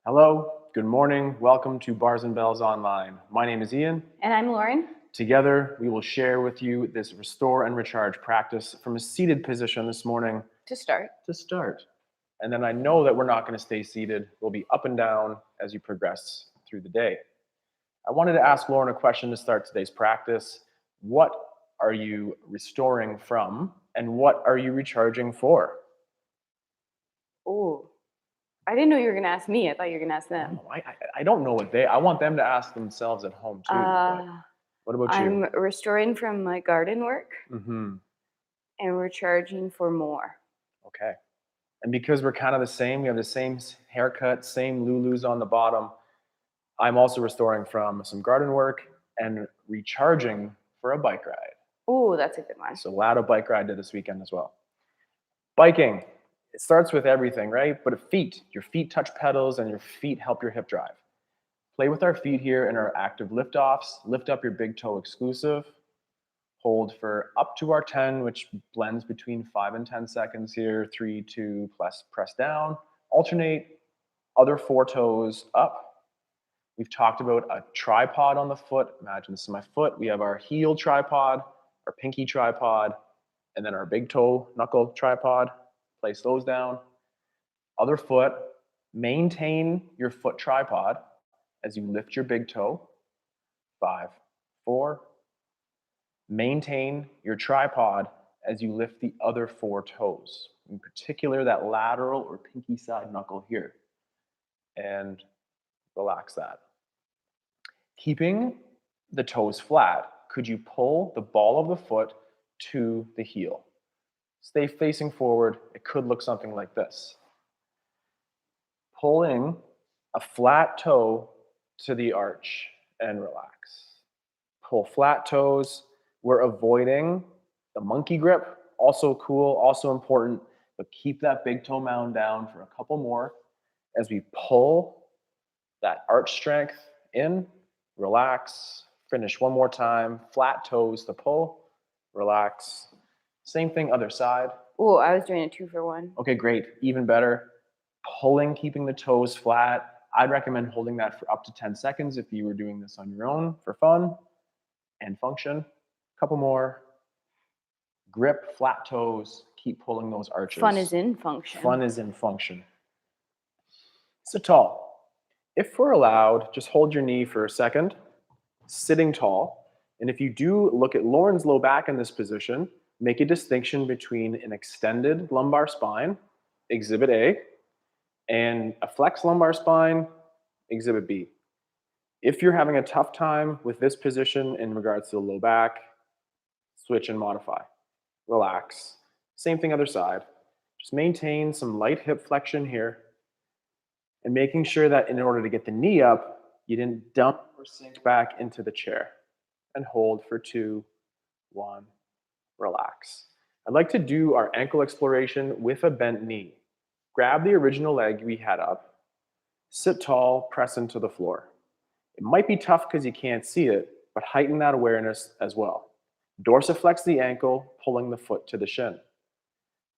Hello, good morning. Welcome to Bars and Bells Online. My name is Ian. And I'm Lauren. Together, we will share with you this restore and recharge practice from a seated position this morning To start. And then I know that we're not going to stay seated. We'll be up and down as you progress through the day. I wanted to ask Lauren a question to start today's practice. What are you restoring from, and what are you recharging for? Oh, I didn't know you were going to ask me. I thought you were going to ask them. I don't know I want them to ask themselves at home too. What about you? I'm restoring from my garden work Mm-hmm. and recharging for more. Okay. And because we're kind of the same, we have the same haircut, same Lulus on the bottom, I'm also restoring from some garden work and recharging for a bike ride. Oh, that's a good one. So Lado bike ride did this weekend as well. Biking, it starts with everything, right? But your feet touch pedals and your feet help your hip drive. Play with our feet here in our active lift-offs. Lift up your big toe exclusive. Hold for up to our 10, which blends between 5 and 10 seconds here. 3, 2, press down. Alternate other 4 toes up. We've talked about a tripod on the foot. Imagine this is my foot. We have our heel tripod, our pinky tripod, and then our big toe knuckle tripod. Place those down. Other foot. Maintain your foot tripod as you lift your big toe. 5, 4. Maintain your tripod as you lift the other 4 toes, in particular that lateral or pinky side knuckle here. And relax that. Keeping the toes flat, could you pull the ball of the foot to the heel? Stay facing forward. It could look something like this. Pulling a flat toe to the arch and relax. Pull flat toes. We're avoiding the monkey grip. Also cool, also important, but keep that big toe mound down for a couple more as we pull that arch strength in, relax, finish one more time, flat toes to pull, relax. Same thing, other side. Oh, I was doing a 2 for 1. Okay, great, even better. Pulling, keeping the toes flat. I'd recommend holding that for up to 10 seconds if you were doing this on your own for fun and function. Couple more. Grip, flat toes, keep pulling those arches. Fun is in function. Fun is in function. Sit tall. If we're allowed, just hold your knee for a second. Sitting tall. And if you do look at Lauren's low back in this position, make a distinction between an extended lumbar spine, exhibit A, and a flexed lumbar spine, exhibit B. If you're having a tough time with this position in regards to the low back, switch and modify. Relax. Same thing other side. Just maintain some light hip flexion here and making sure that in order to get the knee up, you didn't dump or sink back into the chair. And hold for 2, 1, relax. I'd like to do our ankle exploration with a bent knee. Grab the original leg we had up, sit tall, press into the floor. It might be tough because you can't see it, but heighten that awareness as well. Dorsiflex the ankle, pulling the foot to the shin.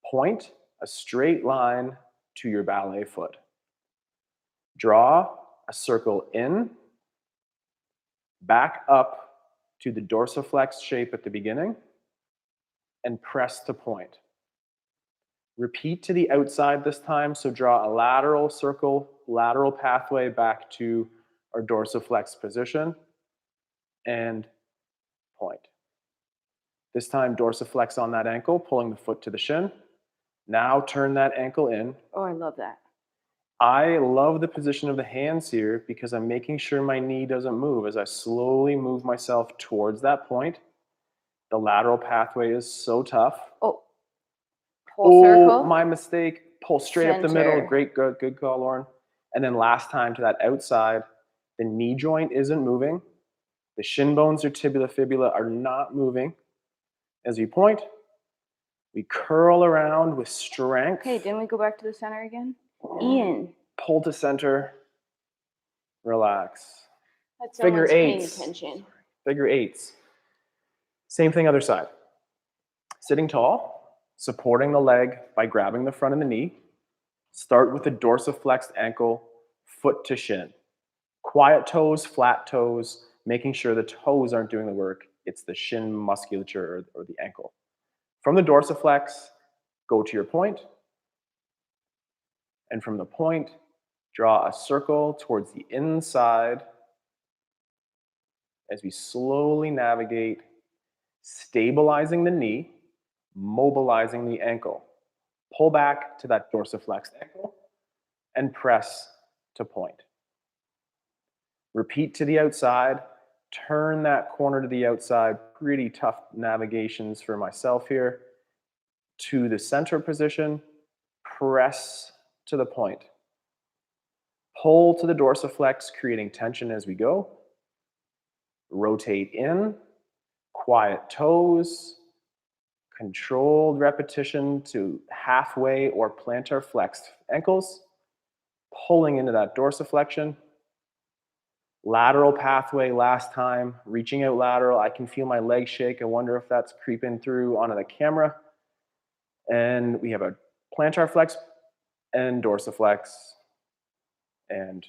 Point a straight line to your ballet foot. Draw a circle in, back up to the dorsiflex shape at the beginning, and press to point. Repeat to the outside this time, so draw a lateral circle, lateral pathway back to our dorsiflex position, and point. This time, dorsiflex on that ankle, pulling the foot to the shin. Now turn that ankle in. Oh, I love that. I love the position of the hands here because I'm making sure my knee doesn't move as I slowly move myself towards that point. The lateral pathway is so tough. Oh, whole circle. Oh, my mistake. Pull straight up the middle. Great, good call, Lauren. And then last time to that outside, the knee joint isn't moving. The shin bones or tibia fibula are not moving. As we point, we curl around with strength. Okay, didn't we go back to the center again? Ian. Pull to center. Relax. That's Figure eights. Paying attention. Figure eights. Same thing other side. Sitting tall, supporting the leg by grabbing the front of the knee. Start with the dorsiflexed ankle, foot to shin. Quiet toes, flat toes, making sure the toes aren't doing the work. It's the shin musculature or the ankle. From the dorsiflex, go to your point. And from the point, draw a circle towards the inside as we slowly navigate, stabilizing the knee, mobilizing the ankle. Pull back to that dorsiflexed ankle and press to point. Repeat to the outside, turn that corner to the outside. Pretty tough navigations for myself here. To the center position, press to the point. Pull to the dorsiflex, creating tension as we go. Rotate in, quiet toes, controlled repetition to halfway or plantar flexed ankles, pulling into that dorsiflexion. Lateral pathway last time, reaching out lateral. I can feel my legs shake. I wonder if that's creeping through onto the camera. And we have a plantar flex and dorsiflex and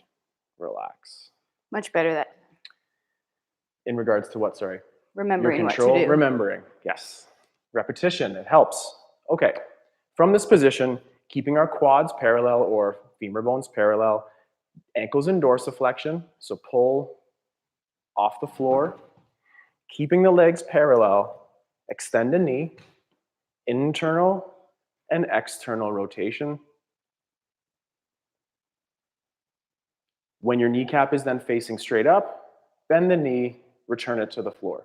relax. Much better that In regards to what, sorry? remembering Your what control, to do. remembering, yes. Repetition, it helps. Okay, from this position, keeping our quads parallel or femur bones parallel, ankles in dorsiflexion, so pull off the floor, keeping the legs parallel, extend a knee, internal and external rotation. When your kneecap is then facing straight up, bend the knee, return it to the floor.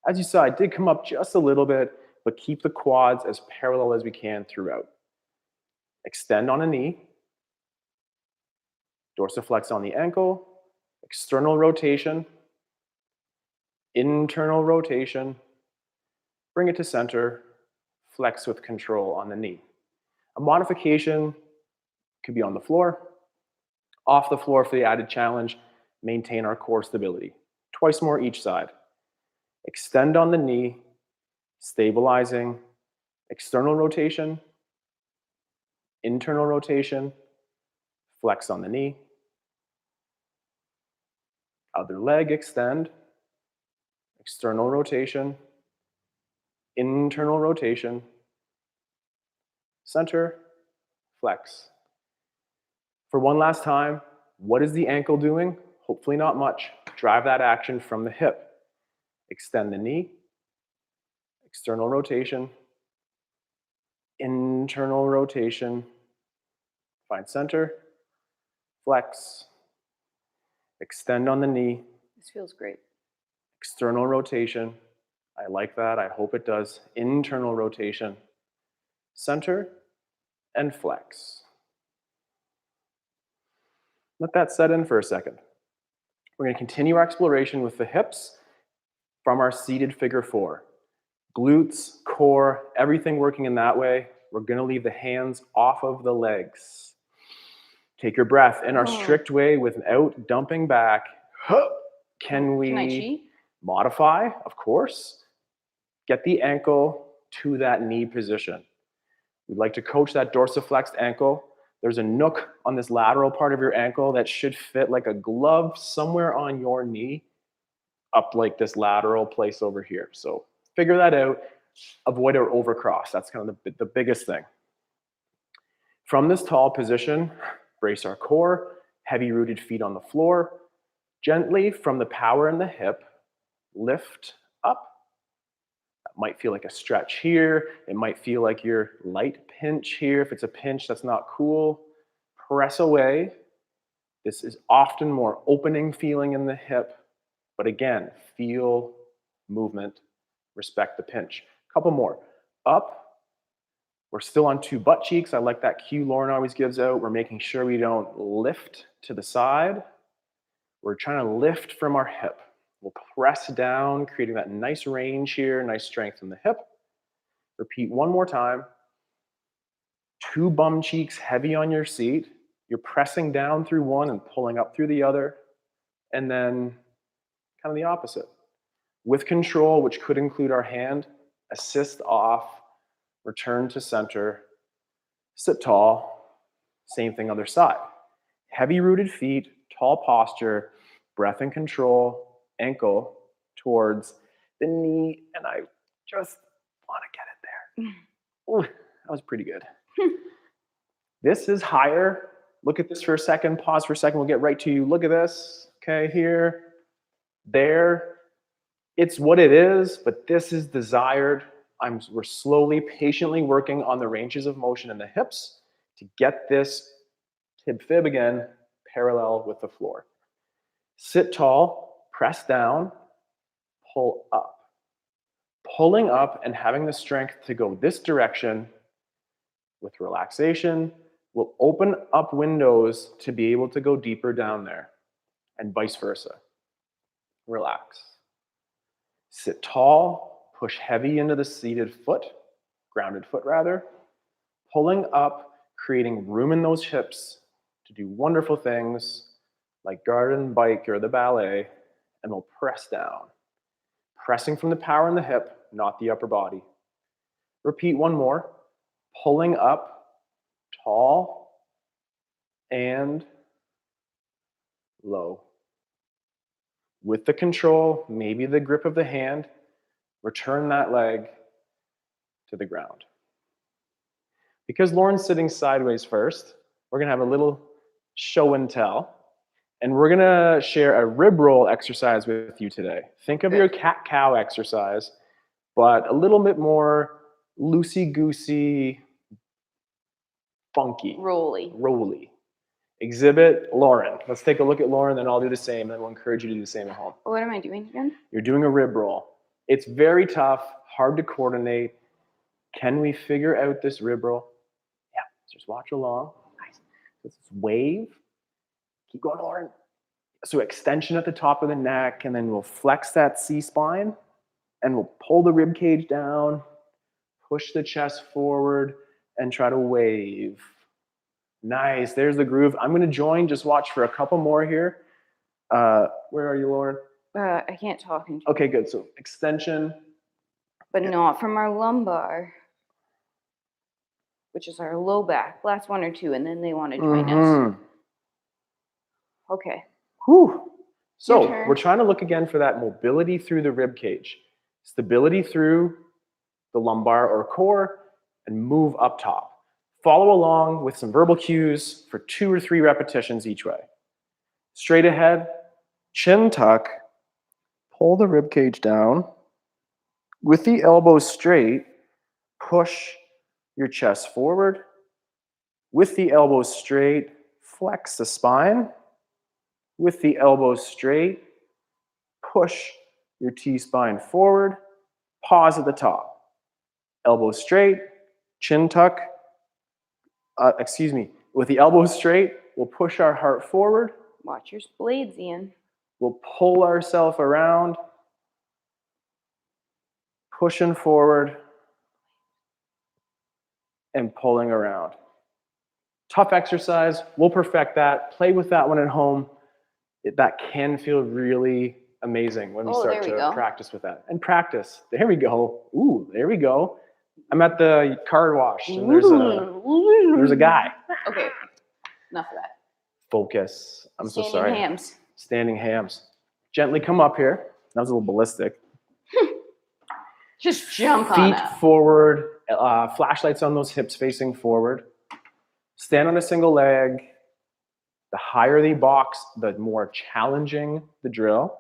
As you saw, I did come up just a little bit, but keep the quads as parallel as we can throughout. Extend on a knee, dorsiflex on the ankle, external rotation, internal rotation, bring it to center, flex with control on the knee. A modification could be on the floor, off the floor for the added challenge, maintain our core stability. Twice more each side. Extend on the knee, stabilizing, external rotation, internal rotation, flex on the knee. Other leg, extend, external rotation, internal rotation, center, flex. For one last time, what is the ankle doing? Hopefully not much. Drive that action from the hip. Extend the knee, external rotation, internal rotation, find center, flex, extend on the knee, This feels great. external rotation. I like that. I hope it does. Internal rotation, center, and flex. Let that set in for a second. We're going to continue our exploration with the hips from our seated figure four. Glutes, core, everything working in that way. We're going to leave the hands off of the legs. Take your breath in our strict way without dumping back. Can I cheat? modify? Of course. Get the ankle to that knee position. We'd like to coach that dorsiflexed ankle. There's a nook on this lateral part of your ankle that should fit like a glove somewhere on your knee, up like this lateral place over here. So figure that out. Avoid our overcross. That's kind of the biggest thing. From this tall position, brace our core, heavy rooted feet on the floor. Gently from the power in the hip, lift up. That might feel like a stretch here. It might feel like your light pinch here. If it's a pinch, that's not cool. Press away. This is often more opening feeling in the hip. But again, feel movement, respect the pinch. A couple more. Up. We're still on two butt cheeks. I like that cue Lauren always gives out. We're making sure we don't lift to the side. We're trying to lift from our hip. We'll press down, creating that nice range here, nice strength in the hip. Repeat one more time. Two bum cheeks heavy on your seat. You're pressing down through one and pulling up through the other. And then kind of the opposite. With control, which could include our hand, assist off, return to center, sit tall, same thing other side. Heavy rooted feet, tall posture, breath and control, ankle towards the knee, and I just want to get it there. Ooh, that was pretty good. This is higher. Look at this for a second. Pause for a second. We'll get right to you. Look at this. Okay, here, there. It's what it is, but this is desired. We're slowly, patiently working on the ranges of motion in the hips to get this tib fib again parallel with the floor. Sit tall, press down, pull up. Pulling up and having the strength to go this direction with relaxation will open up windows to be able to go deeper down there, and vice versa. Relax. Sit tall, push heavy into the seated foot, grounded foot rather, pulling up, creating room in those hips to do wonderful things like garden bike or the ballet, and we'll press down. Pressing from the power in the hip, not the upper body. Repeat one more. Pulling up, tall, and low. With the control, maybe the grip of the hand, return that leg to the ground. Because Lauren's sitting sideways first, we're going to have a little show and tell. And we're going to share a rib roll exercise with you today. Think of your cat-cow exercise, but a little bit more loosey-goosey, funky. Rolly. Exhibit Lauren. Let's take a look at Lauren, then I'll do the same, and then we'll encourage you to do the same at home. What am I doing again? You're doing a rib roll. It's very tough, hard to coordinate. Can we figure out this rib roll? Yeah, just watch along. Nice. This is wave. Keep going, Lauren. So extension at the top of the neck, and then we'll flex that C-spine, and we'll pull the rib cage down, push the chest forward, and try to wave. Nice, there's the groove. I'm going to join, just watch for a couple more here. Where are you, Lauren? I can't talk. Okay, good. So extension. But not from our lumbar, which is our low back. Last one or two, and then they want to join us. Okay. Whew. So we're trying to look again for that mobility through the rib cage, stability through the lumbar or core, and move up top. Follow along with some verbal cues for 2 or 3 repetitions each way. Straight ahead, chin tuck, pull the rib cage down. With the elbows straight, push your chest forward. With the elbows straight, flex the spine. With the elbows straight, push your T-spine forward. Pause at the top. Elbows straight, chin tuck. With the elbows straight, we'll push our heart forward. Watch your blades, Ian. We'll pull ourselves around, pushing forward, and pulling around. Tough exercise. We'll perfect that. Play with that one at home. That can feel really amazing when we start to practice with that. And practice. There we go. Ooh, there we go. I'm at the car wash, and there's a guy. Okay, enough of that. Focus. I'm so sorry. Standing hams. Standing hams. Gently come up here. That was a little ballistic. Just jump on up. Feet forward. Flashlights on those hips facing forward. Stand on a single leg. The higher the box, the more challenging the drill.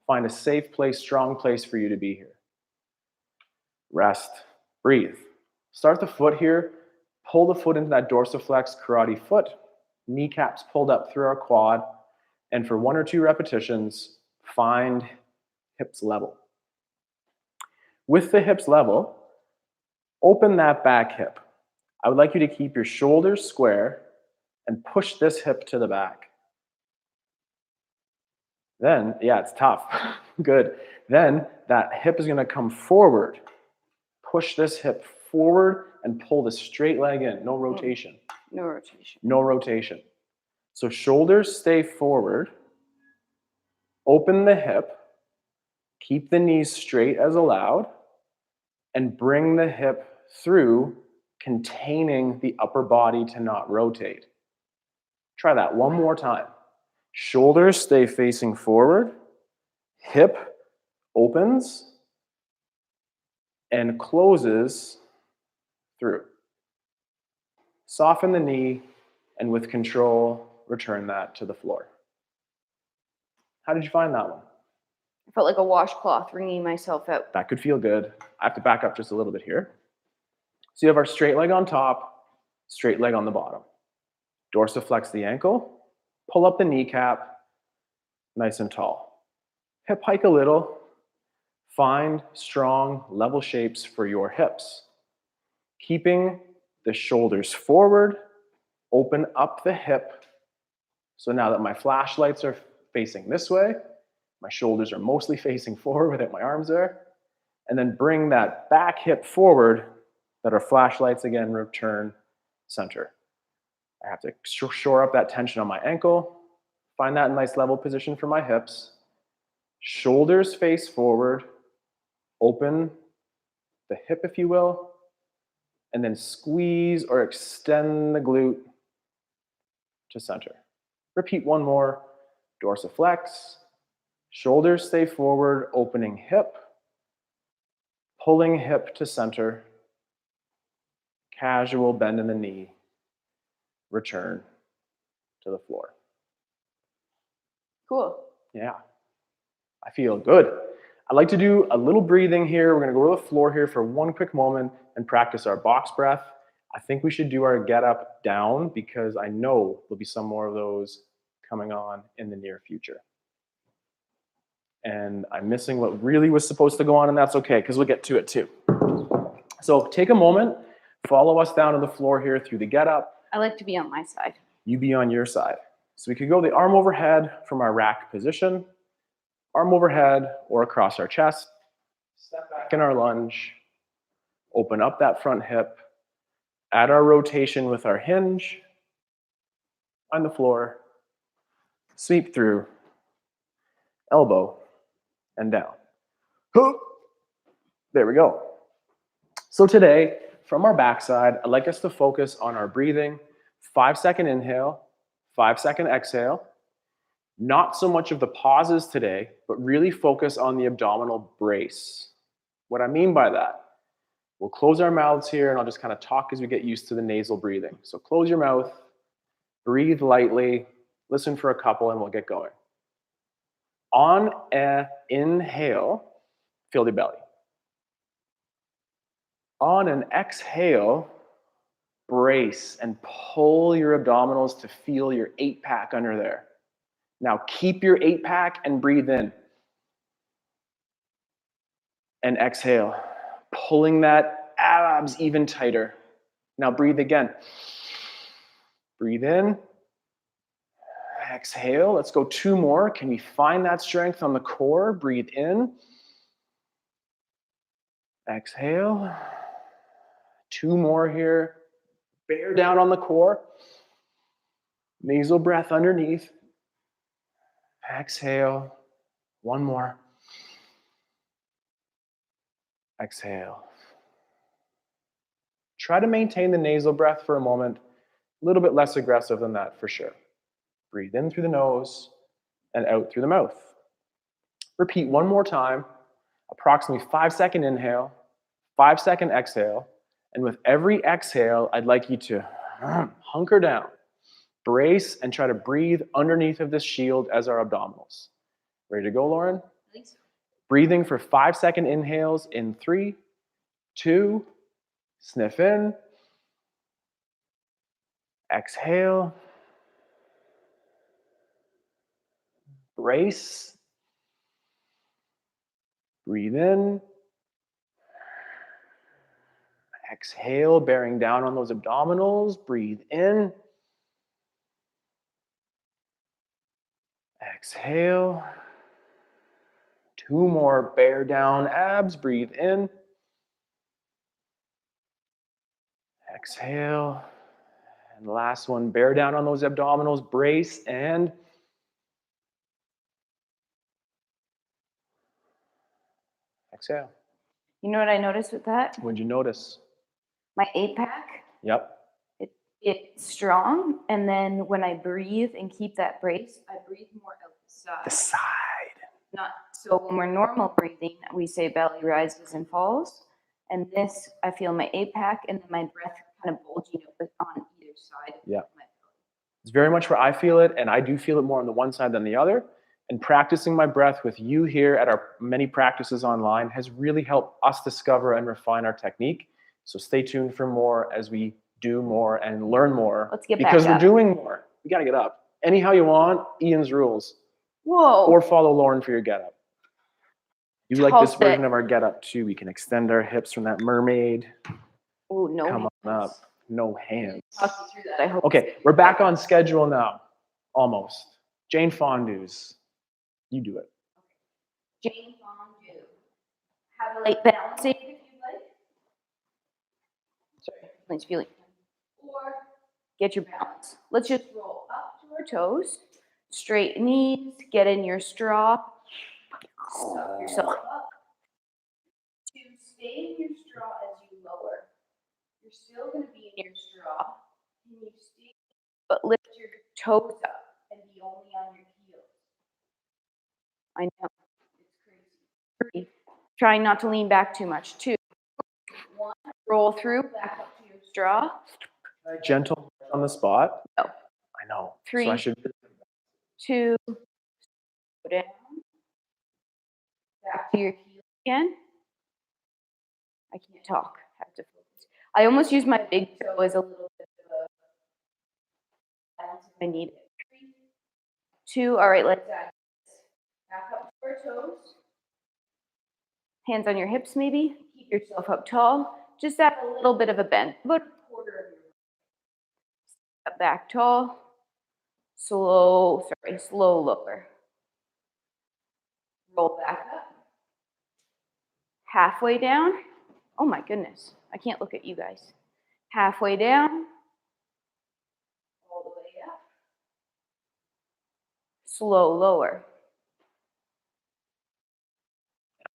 Find a safe place, strong place for you to be here. Rest. Breathe. Start the foot here. Pull the foot into that dorsiflex karate foot. Kneecaps pulled up through our quad. And for 1 or 2 repetitions, find hips level. With the hips level, open that back hip. I would like you to keep your shoulders square and push this hip to the back. Then, yeah, it's tough. Good. Then that hip is going to come forward. Push this hip forward and pull the straight leg in. No rotation. No rotation. No rotation. So shoulders stay forward. Open the hip. Keep the knees straight as allowed. And bring the hip through, containing the upper body to not rotate. Try that one more time. Shoulders stay facing forward. Hip opens and closes through. Soften the knee, and with control, return that to the floor. How did you find that one? I felt like a washcloth wringing myself out. That could feel good. I have to back up just a little bit here. So you have our straight leg on top, straight leg on the bottom. Dorsiflex the ankle, pull up the kneecap, nice and tall. Hip hike a little. Find strong, level shapes for your hips. Keeping the shoulders forward, open up the hip. So now that my flashlights are facing this way, my shoulders are mostly facing forward without my arms there. And then bring that back hip forward, that our flashlights again return center. I have to shore up that tension on my ankle, find that nice level position for my hips. Shoulders face forward, open the hip, if you will, and then squeeze or extend the glute to center. Repeat one more. Dorsiflex, shoulders stay forward, opening hip, pulling hip to center, casual bend in the knee, return to the floor. Cool. Yeah, I feel good. I'd like to do a little breathing here. We're gonna go to the floor here for one quick moment and practice our box breath. I think we should do our get up down because I know there'll be some more of those coming on in the near future. And I'm missing what really was supposed to go on, and that's okay because we'll get to it too. So take a moment, follow us down to the floor here through the get up. I like to be on my side. You be on your side. So we could go the arm overhead from our rack position, arm overhead or across our chest, step back in our lunge, open up that front hip, add our rotation with our hinge, on the floor, sweep through, elbow, and down. There we go. So today, from our backside, I'd like us to focus on our breathing. 5-second inhale, 5-second exhale. Not so much of the pauses today, but really focus on the abdominal brace. What I mean by that, we'll close our mouths here and I'll just kind of talk as we get used to the nasal breathing. So close your mouth, breathe lightly, listen for a couple and we'll get going. On an inhale, fill the belly. On an exhale, brace and pull your abdominals to feel your 8-pack under there. Now keep your 8-pack and breathe in. And exhale, pulling that abs even tighter. Now breathe again. Breathe in. Exhale. Let's go 2 more. Can we find that strength on the core? Breathe in. Exhale. 2 more here. Bear down on the core. Nasal breath underneath. Exhale. 1 more. Exhale. Try to maintain the nasal breath for a moment. A little bit less aggressive than that for sure. Breathe in through the nose and out through the mouth. Repeat 1 more time. Approximately 5-second inhale, 5-second exhale. And with every exhale, I'd like you to hunker down, brace, and try to breathe underneath of this shield as our abdominals. Ready to go, Lauren? I think so. Breathing for 5-second inhales in 3, 2, sniff in, exhale, brace, breathe in, exhale, bearing down on those abdominals, breathe in, exhale, 2 more, bear down abs, breathe in, exhale, and last one, bear down on those abdominals, brace, and exhale. You know what I noticed with that? What'd you notice? My 8-pack, Yep. it it strong, and then when I breathe and keep that brace, I breathe more out the side. The side. Not so when we're normal breathing, we say belly rises and falls, and this I feel my APAC and then my breath kind of bulging up on either side. Yeah. Of my belly. It's very much where I feel it, and I do feel it more on the one side than the other. And practicing my breath with you here at our many practices online has really helped us discover and refine our technique. So stay tuned for more as we do more and learn more. Let's get because back we're up. doing more. We got to get up. Anyhow you want, Ian's rules. Whoa. Or follow Lauren for your get up. You like Tall this version sit. of our get up too. We can extend our hips from that mermaid. Oh, no Come on hands. up. No hands. Talk you through that, I hope. Okay, we're back on schedule now. Almost. Jane Fondues. You do it. Jane Fondue. Have a light balance aid if you like. Sorry, nice feeling. Or get your balance. Let's just roll up to our toes. Straight knees. Get in your straw. Suck yourself up. To stay in your straw as you lower. You're still going to be in your straw. Can you stay? But lift your toes up and be only on your heels. I know. It's crazy. 3. Trying not to lean back too much. 2. 1. Roll through, back up to your straw. Gentle on the spot. No. I know. 3. So I should. 2. Go down. Back to your heel again. I can't talk. Have to focus. I almost use my big toe as a little bit of a balance if I need it. 3, 2. All right, let's add this. Back up to our toes. Hands on your hips, maybe. Keep yourself up tall. Just add a little bit of a bend, about a quarter of your step back tall. Slow lower. Roll back up. Halfway down. Oh my goodness, I can't look at you guys. Halfway down. All the way up. Slow lower.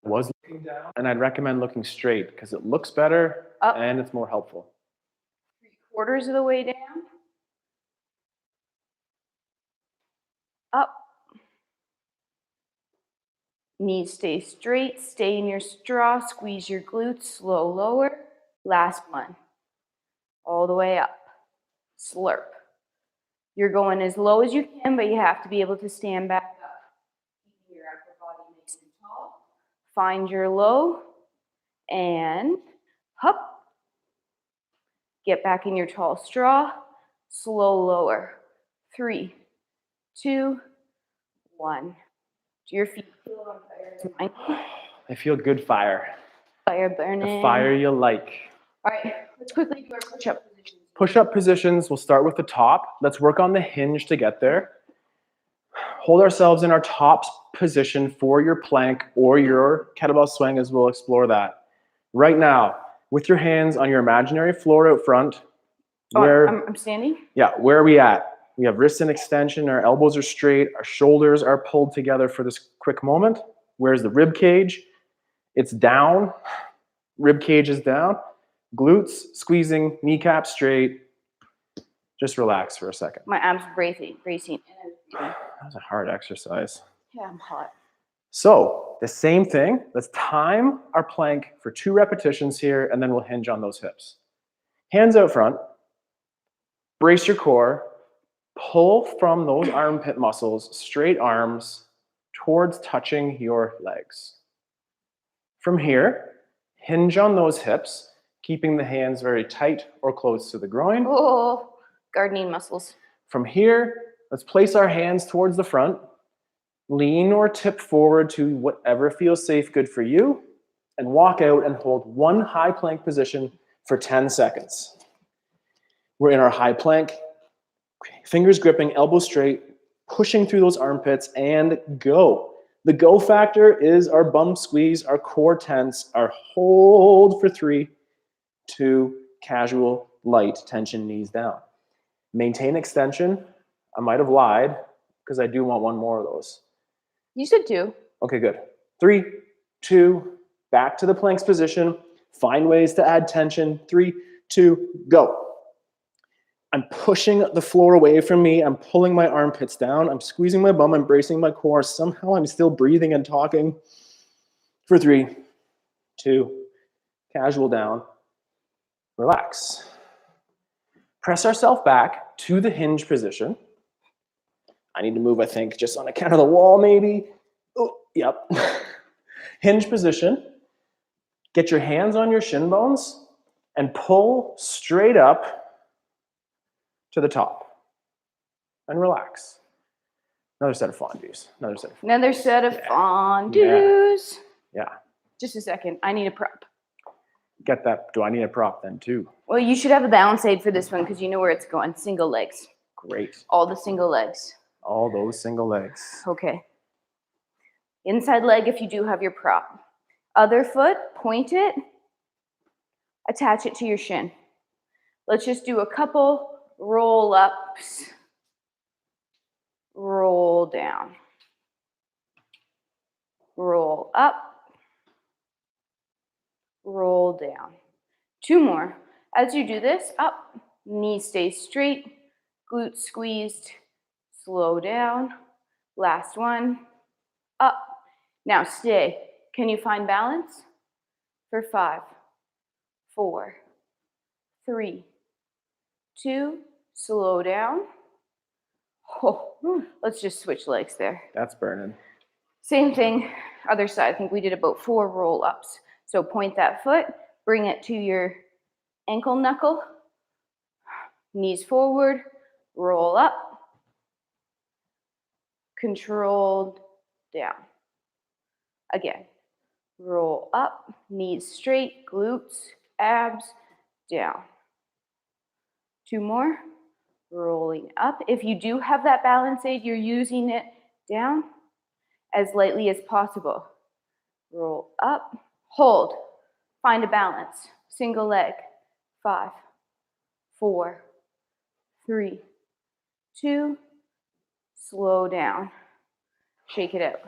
Was looking down, and I'd recommend looking straight because it looks better Up. and it's more helpful. 3/4 of the way down. Up. Knees stay straight, stay in your straw, squeeze your glutes, slow lower. Last one. All the way up. Slurp. You're going as low as you can, but you have to be able to stand back up. Keeping your upper body nice and tall. Find your low and hop. Get back in your tall straw. Slow lower. 3, 2, 1. Do your feet feel on fire? I feel good fire. Fire burning. The fire you like. All right, let's quickly do our push-up positions. Push-up positions, we'll start with the top. Let's work on the hinge to get there. Hold ourselves in our top position for your plank or your kettlebell swing as we'll explore that. Right now, with your hands on your imaginary floor out front. Where, I'm standing? Yeah, where are we at? We have wrists in extension, our elbows are straight, our shoulders are pulled together for this quick moment. Where's the rib cage? It's down. Rib cage is down. Glutes squeezing, kneecap straight. Just relax for a second. My abs bracing. That was a hard exercise. Yeah, I'm hot. So the same thing. Let's time our plank for 2 repetitions here, and then we'll hinge on those hips. Hands out front. Brace your core. Pull from those armpit muscles, straight arms, towards touching your legs. From here, hinge on those hips, keeping the hands very tight or close to the groin. Oh, gardening muscles. From here, let's place our hands towards the front. Lean or tip forward to whatever feels safe, good for you, and walk out and hold one high plank position for 10 seconds. We're in our high plank. Fingers gripping, elbows straight, pushing through those armpits, and go. The go factor is our bum squeeze, our core tense, our hold for 3, 2, casual, light tension, knees down. Maintain extension. I might have lied because I do want one more of those. You said 2. Okay, good. 3, 2, back to the planks position. Find ways to add tension. 3, 2, go. I'm pushing the floor away from me. I'm pulling my armpits down. I'm squeezing my bum. I'm bracing my core. Somehow I'm still breathing and talking. For 3, 2, casual down. Relax. Press ourselves back to the hinge position. I need to move, I think, just on account of the wall, maybe. Oh, yep. Hinge position. Get your hands on your shin bones and pull straight up to the top. And relax. Another set of fondues. Another set of fondues. Yeah. Just a second. I need a prop. Get that. Do I need a prop then too? Well, you should have a balance aid for this one because you know where it's going. Single legs. Great. All the single legs. All those single legs. Okay. Inside leg if you do have your prop. Other foot, point it, attach it to your shin. Let's just do a couple roll ups. Roll down. Roll up. Roll down. 2 more. As you do this, up, knees stay straight, glutes squeezed, slow down. Last one, up. Now stay. Can you find balance? For 5, 4, 3, 2, slow down. Oh, let's just switch legs there. That's burning. Same thing, other side. I think we did about 4 roll-ups. So point that foot, bring it to your ankle knuckle, knees forward, roll up, controlled down. Again, roll up, knees straight, glutes, abs, down. 2 more, rolling up. If you do have that balance aid, you're using it down as lightly as possible. Roll up, hold, find a balance. Single leg, 5, 4, 3, 2, slow down. Shake it out.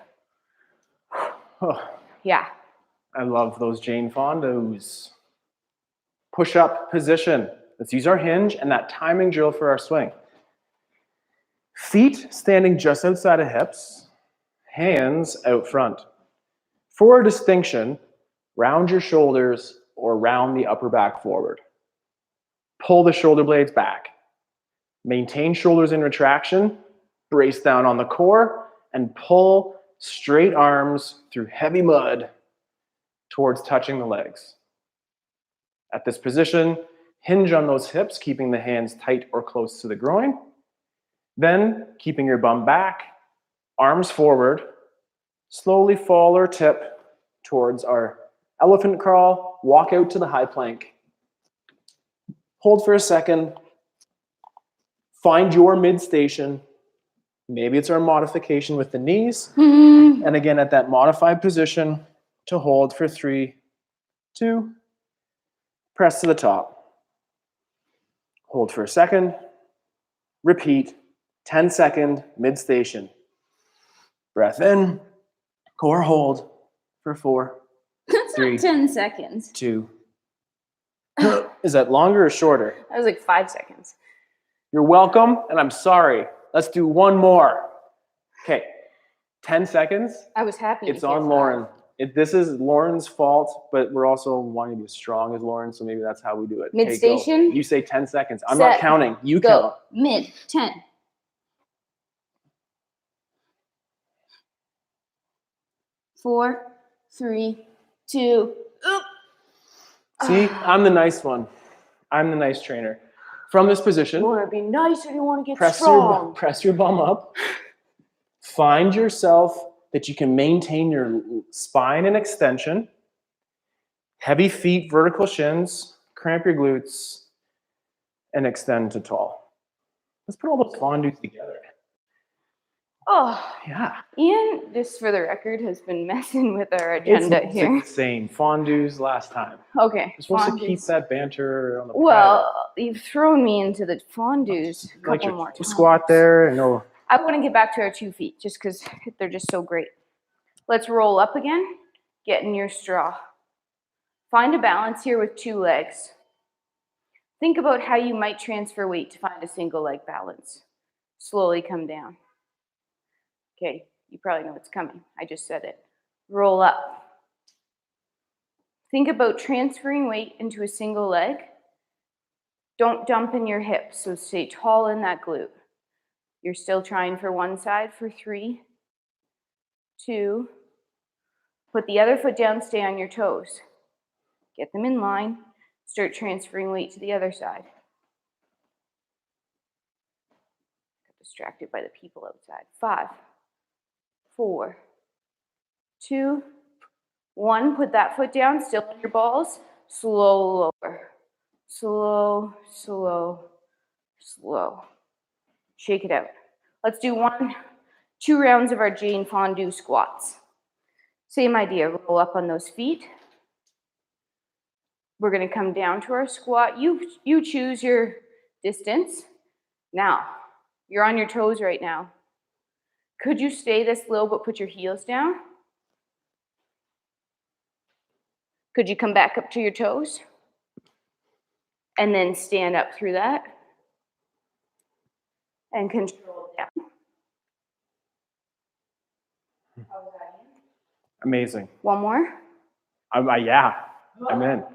Oh, Yeah. I love those Jane Fondues. Push-up position. Let's use our hinge and that timing drill for our swing. Feet standing just outside of hips, hands out front. For a distinction, round your shoulders or round the upper back forward. Pull the shoulder blades back. Maintain shoulders in retraction, brace down on the core, and pull straight arms through heavy mud towards touching the legs. At this position, hinge on those hips, keeping the hands tight or close to the groin. Then, keeping your bum back, arms forward, slowly fall or tip towards our elephant crawl, walk out to the high plank. Hold for a second. Find your mid station. Maybe it's our modification with the knees. And again, at that modified position, to hold for 3, 2, press to the top. Hold for a second. Repeat. 10-second mid station. Breath in. Core hold for 4, That's 3, not 10 seconds. 2. Is that longer or shorter? That was like 5 seconds. You're welcome, and I'm sorry. Let's do one more. Okay, 10 seconds. I was happy. It's on Lauren. This is Lauren's fault, but we're also wanting to be as strong as Lauren, so maybe that's how we do it. Mid station. You say 10 seconds. I'm not counting. You go. count. Mid 10. 4, 3, 2. See, I'm the nice one. I'm the nice trainer. From this position, You want to be nice and you want to get strong. press your bum up. Find yourself that you can maintain your spine and extension. Heavy feet, vertical shins, cramp your glutes, and extend to tall. Let's put all those fondues together. Oh, Yeah. Ian, just for the record, has been messing with our agenda It's here. the same fondues last time. Okay. We're supposed to fondues. keep that banter on the Well, you've thrown me into the fondues a like couple more times. squat there and no. I want to get back to our 2 feet just because they're just so great. Let's roll up again. Get in your straw. Find a balance here with 2 legs. Think about how you might transfer weight to find a single leg balance. Slowly come down. Okay, you probably know what's coming. I just said it. Roll up. Think about transferring weight into a single leg. Don't dump in your hips, so stay tall in that glute. You're still trying for one side for 3, 2. Put the other foot down, stay on your toes. Get them in line. Start transferring weight to the other side. Got distracted by the people outside. 5, 4, 2, 1. Put that foot down, still on your balls. Slow lower. Slow, slow, slow. Shake it out. Let's do 2 rounds of our Jane Fondue squats. Same idea, roll up on those feet. We're gonna come down to our squat. You choose your distance. Now, you're on your toes right now. Could you stay this low but put your heels down? Could you come back up to your toes? And then stand up through that? And control it down. Amazing. One more. Yeah, I'm in.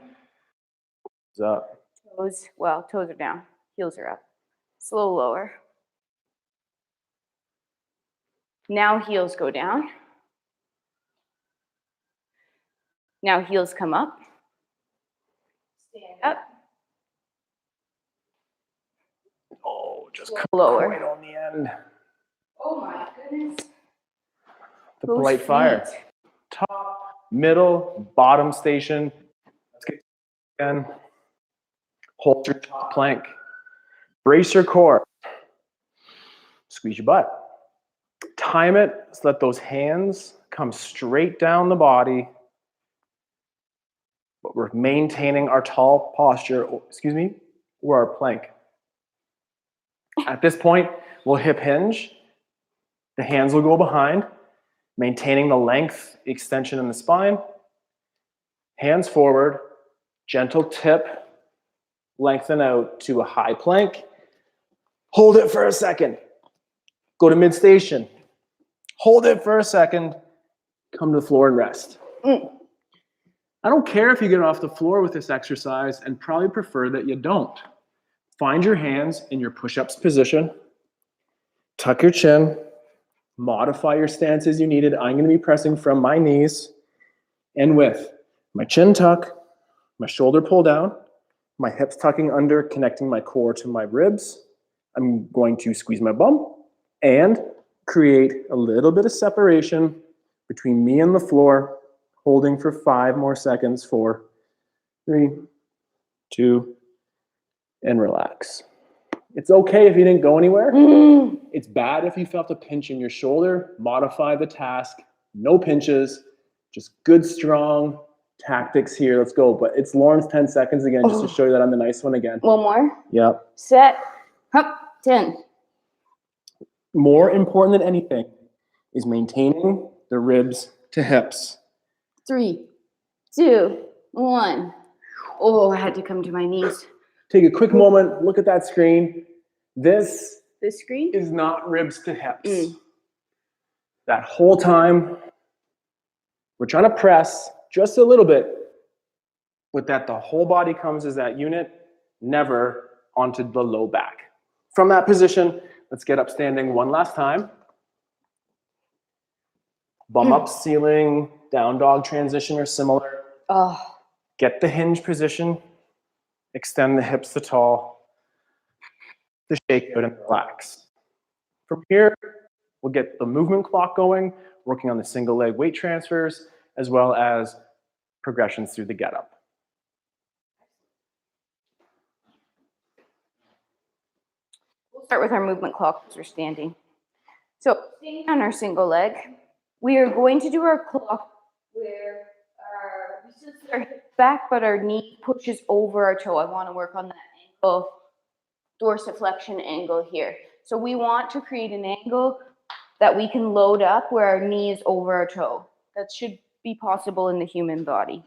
What's up? Toes are down. Heels are up. Slow lower. Now heels go down. Now heels come up. Stand up. Oh, just Lower. right on the end. Oh my goodness. The polite fire. Top, middle, bottom station. Let's get again. Hold your top plank. Brace your core. Squeeze your butt. Time it so that those hands come straight down the body. But we're maintaining our tall posture, or our plank. At this point, we'll hip hinge. The hands will go behind, maintaining the length, extension in the spine. Hands forward, gentle tip, lengthen out to a high plank. Hold it for a second. Go to mid station. Hold it for a second. Come to the floor and rest. I don't care if you get off the floor with this exercise, and probably prefer that you don't. Find your hands in your push-ups position. Tuck your chin. Modify your stance as you need it. I'm going to be pressing from my knees and with my chin tuck, my shoulder pull down, my hips tucking under, connecting my core to my ribs. I'm going to squeeze my bum and create a little bit of separation between me and the floor, holding for 5 more seconds. 4, 3, 2, and relax. It's okay if you didn't go anywhere. It's bad if you felt a pinch in your shoulder. Modify the task. No pinches. Just good, strong tactics here. Let's go. But it's Lauren's 10 seconds again, just to show you that I'm the nice one again. One more. Yep. Set. Hup. 10. More important than anything is maintaining the ribs to hips. 3, 2, 1. Oh, I had to come to my knees. Take a quick moment. Look at that screen. This screen is not ribs to hips. That whole time, we're trying to press just a little bit, but that the whole body comes as that unit, never onto the low back. From that position, let's get up standing one last time. Bum up, ceiling, down dog transition or similar. Get the hinge position. Extend the hips to tall. The shake out and relax. From here, we'll get the movement clock going, working on the single leg weight transfers, as well as progressions through the get up. We'll start with our movement clock as we're standing. So, staying on our single leg, we are going to do our clock where we still sit our hips back, but our knee pushes over our toe. I want to work on that ankle, dorsiflexion angle here. So we want to create an angle that we can load up where our knee is over our toe. That should be possible in the human body.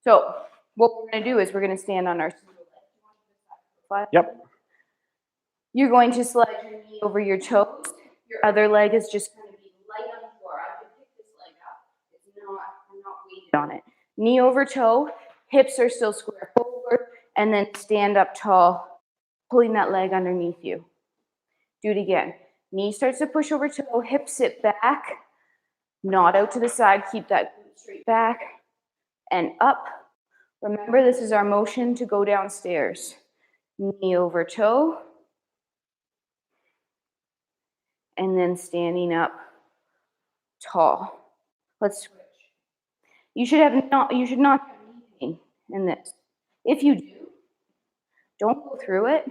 So what we're going to do is we're going to stand on our single leg. Yep. You're going to slide your knee over your toes. Your other leg is just going to be light on the floor. I can pick this leg up. I'm not weighted on it. Knee over toe, hips are still square forward, and then stand up tall, pulling that leg underneath you. Do it again. Knee starts to push over toe, hips sit back, nod out to the side, keep that glute straight back, and up. Remember, this is our motion to go downstairs. Knee over toe, and then standing up tall. Let's switch. You should not have knee pain in this. If you do, don't go through it.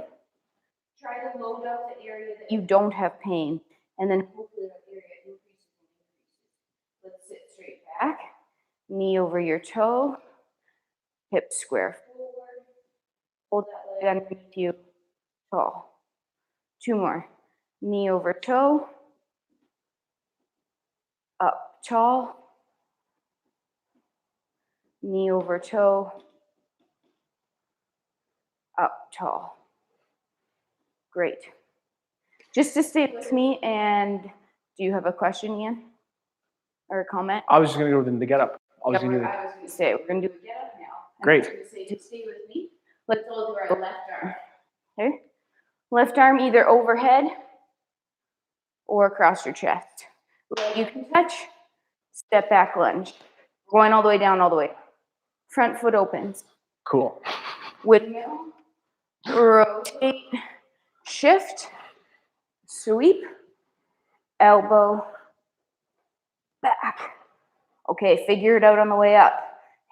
Try to load up the area that you don't have pain, and then hopefully that area increases and increases. Let's sit straight back, knee over your toe, hips square forward, hold that leg underneath you, tall. 2 more. Knee over toe, up tall, knee over toe, up tall. Great. Just to stay with me, and do you have a question, Ian? Or a comment? I was just going to go with the get up. I was going to say, we're going to do a get up now. Great. Say to stay with me. Let's all do our left arm. Okay? Left arm either overhead or across your chest. Leg you can touch, step back lunge. Going all the way down, all the way up. Front foot opens. Cool. Windmill, rotate, shift, sweep, elbow, back. Okay, figure it out on the way up.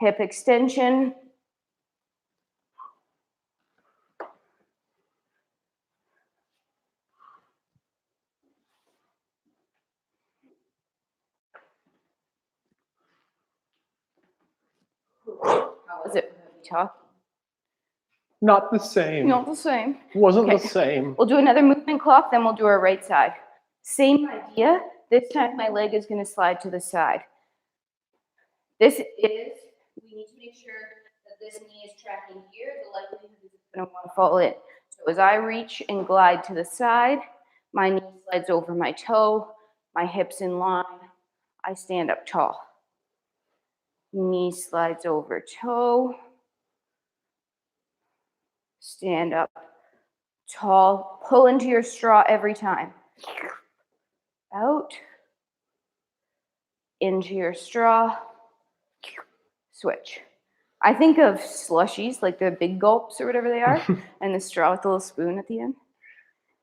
Hip extension. How was it without me talking? Not the same. Not the same. Wasn't Okay. the same. We'll do another movement clock, then we'll do our right side. Same idea. This time my leg is going to slide to the side. We need to make sure that this knee is tracking here. The likelihood is it's going to want to fall in. So as I reach and glide to the side, my knee slides over my toe, my hips in line. I stand up tall. Knee slides over toe. Stand up tall. Pull into your straw every time. Out. Into your straw. Switch. I think of slushies, like the big gulps or whatever they are, and the straw with the little spoon at the end.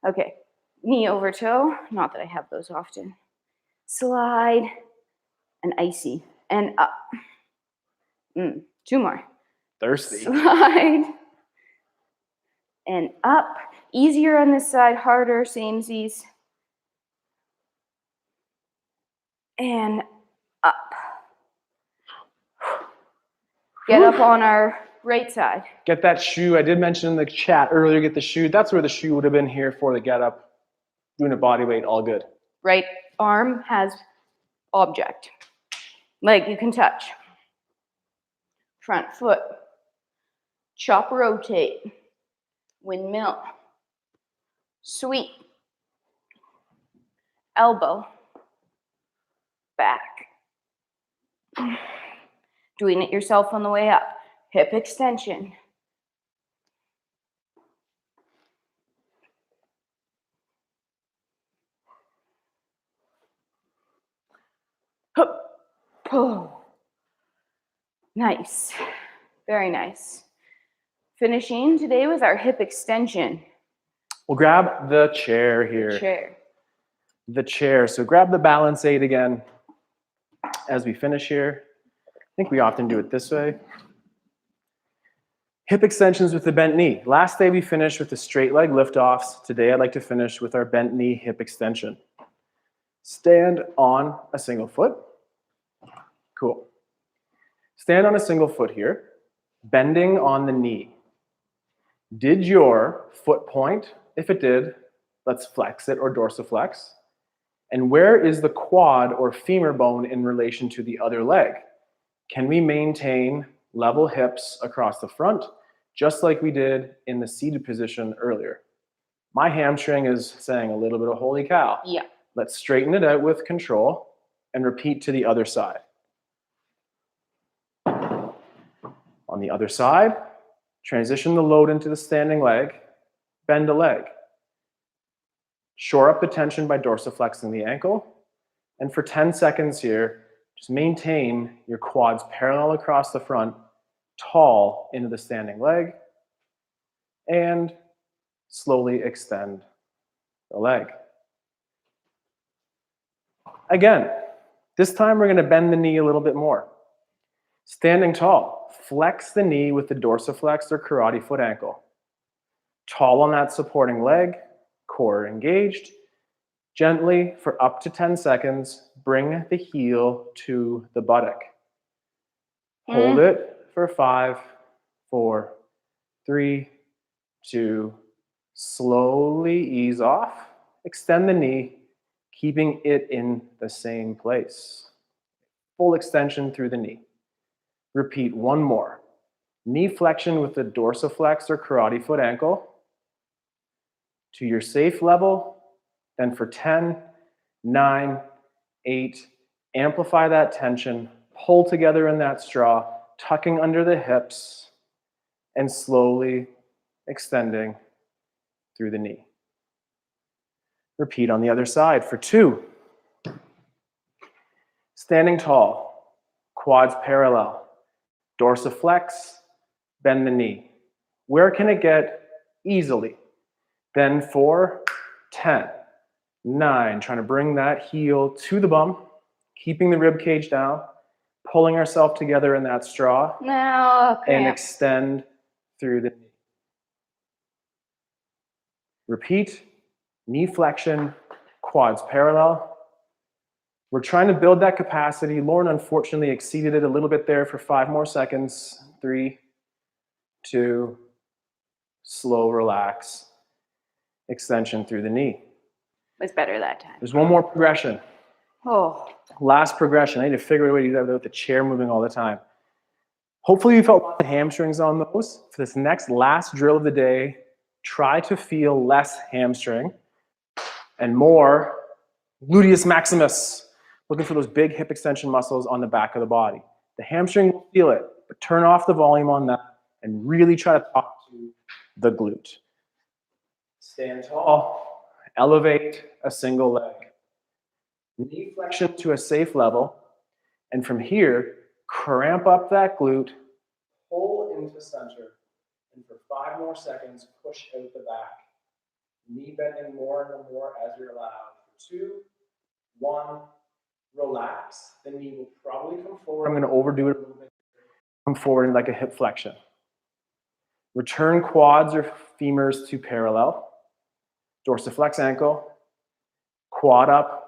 Okay. Knee over toe. Not that I have those often. Slide. And icy. And up. 2 more. Thirsty. Slide. And up. Easier on this side, harder, samesies. And up. Get up on our right side. Get that shoe. I did mention in the chat earlier, get the shoe. That's where the shoe would have been here for the get up. Doing a body weight, all good. Right arm has object. Leg you can touch. Front foot. Chop rotate. Windmill. Sweep. Elbow. Back. Doing it yourself on the way up. Hip extension. Hup. Pull. Nice. Very nice. Finishing today with our hip extension. We'll grab the chair here. Chair. The chair. So grab the balance aid again as we finish here. I think we often do it this way. Hip extensions with the bent knee. Last day we finished with the straight leg liftoffs. Today I'd like to finish with our bent knee hip extension. Stand on a single foot. Cool. Stand on a single foot here, bending on the knee. Did your foot point? If it did, let's flex it or dorsiflex. And where is the quad or femur bone in relation to the other leg? Can we maintain level hips across the front just like we did in the seated position earlier. My hamstring is saying a little bit of holy cow. Yeah. Let's straighten it out with control and repeat to the other side. On the other side, transition the load into the standing leg, bend a leg. Shore up the tension by dorsiflexing the ankle. And for 10 seconds here, just maintain your quads parallel across the front, tall into the standing leg, and slowly extend the leg. Again, this time we're going to bend the knee a little bit more. Standing tall, flex the knee with the dorsiflexed or karate foot ankle. Tall on that supporting leg, core engaged. Gently, for up to 10 seconds, bring the heel to the buttock. Hold it for 5, 4, 3, 2. Slowly ease off. Extend the knee, keeping it in the same place. Full extension through the knee. Repeat one more. Knee flexion with the dorsiflex or karate foot ankle to your safe level. Then for 10, 9, 8, amplify that tension, pull together in that straw, tucking under the hips, and slowly extending through the knee. Repeat on the other side for 2. Standing tall, quads parallel, dorsiflex, bend the knee. Where can it get? Easily. Then for 10, 9, trying to bring that heel to the bum, keeping the rib cage down, pulling ourselves together in that straw, and extend through the knee. Repeat, knee flexion, quads parallel. We're trying to build that capacity. Lauren unfortunately exceeded it a little bit there for 5 more seconds. 3, 2, slow relax, extension through the knee. Was better that time. There's one more progression. Oh. Last progression. I need to figure out a way to do that without the chair moving all the time. Hopefully you felt the hamstrings on those. For this next last drill of the day, try to feel less hamstring and more gluteus maximus. Looking for those big hip extension muscles on the back of the body. The hamstring will feel it, but turn off the volume on that and really try to talk to the glute. Stand tall, elevate a single leg. Knee flexion to a safe level, and from here, cramp up that glute, pull into center, and for 5 more seconds, push out the back. Knee bending more and more as you're allowed. For 2, 1, relax. The knee will probably come forward. I'm going to overdo it a little bit. Come forward in like a hip flexion. Return quads or femurs to parallel. Dorsiflex ankle. Quad up.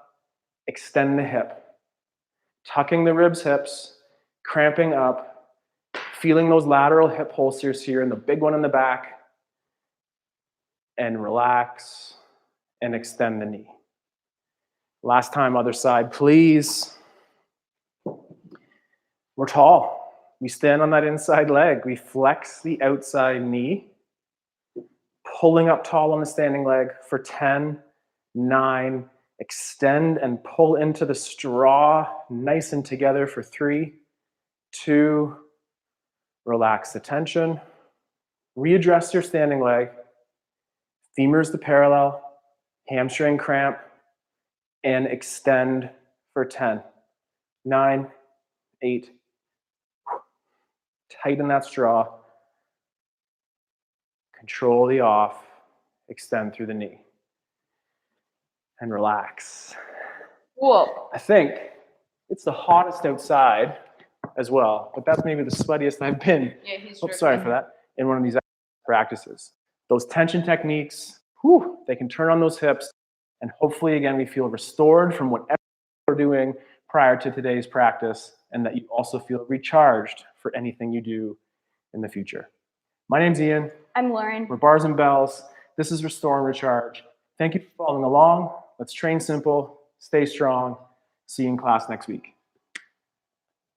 Extend the hip. Tucking the ribs, hips. Cramping up. Feeling those lateral hip holsters here and the big one in the back. And relax and extend the knee. Last time, other side, please. We're tall. We stand on that inside leg. We flex the outside knee, pulling up tall on the standing leg for 10, 9, extend and pull into the straw, nice and together for 3, 2, relax the tension. Readjust your standing leg, femurs to parallel, hamstring cramp, and extend for 10, 9, 8. Tighten that straw. Control the off. Extend through the knee. And relax. Whoa. I think it's the hottest outside as well, but that's maybe the sweatiest I've been. Yeah, he's sorry for that. In one of these practices. Those tension techniques, they can turn on those hips. And hopefully, again, we feel restored from whatever we're doing prior to today's practice, and that you also feel recharged for anything you do in the future. My name's Ian. I'm Lauren. We're Bars and Bells. This is Restore and Recharge. Thank you for following along. Let's train simple, stay strong. See you in class next week.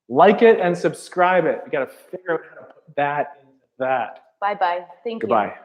Like it and subscribe it. We got to figure out how to put that into that. Bye-bye. Thank you. Goodbye.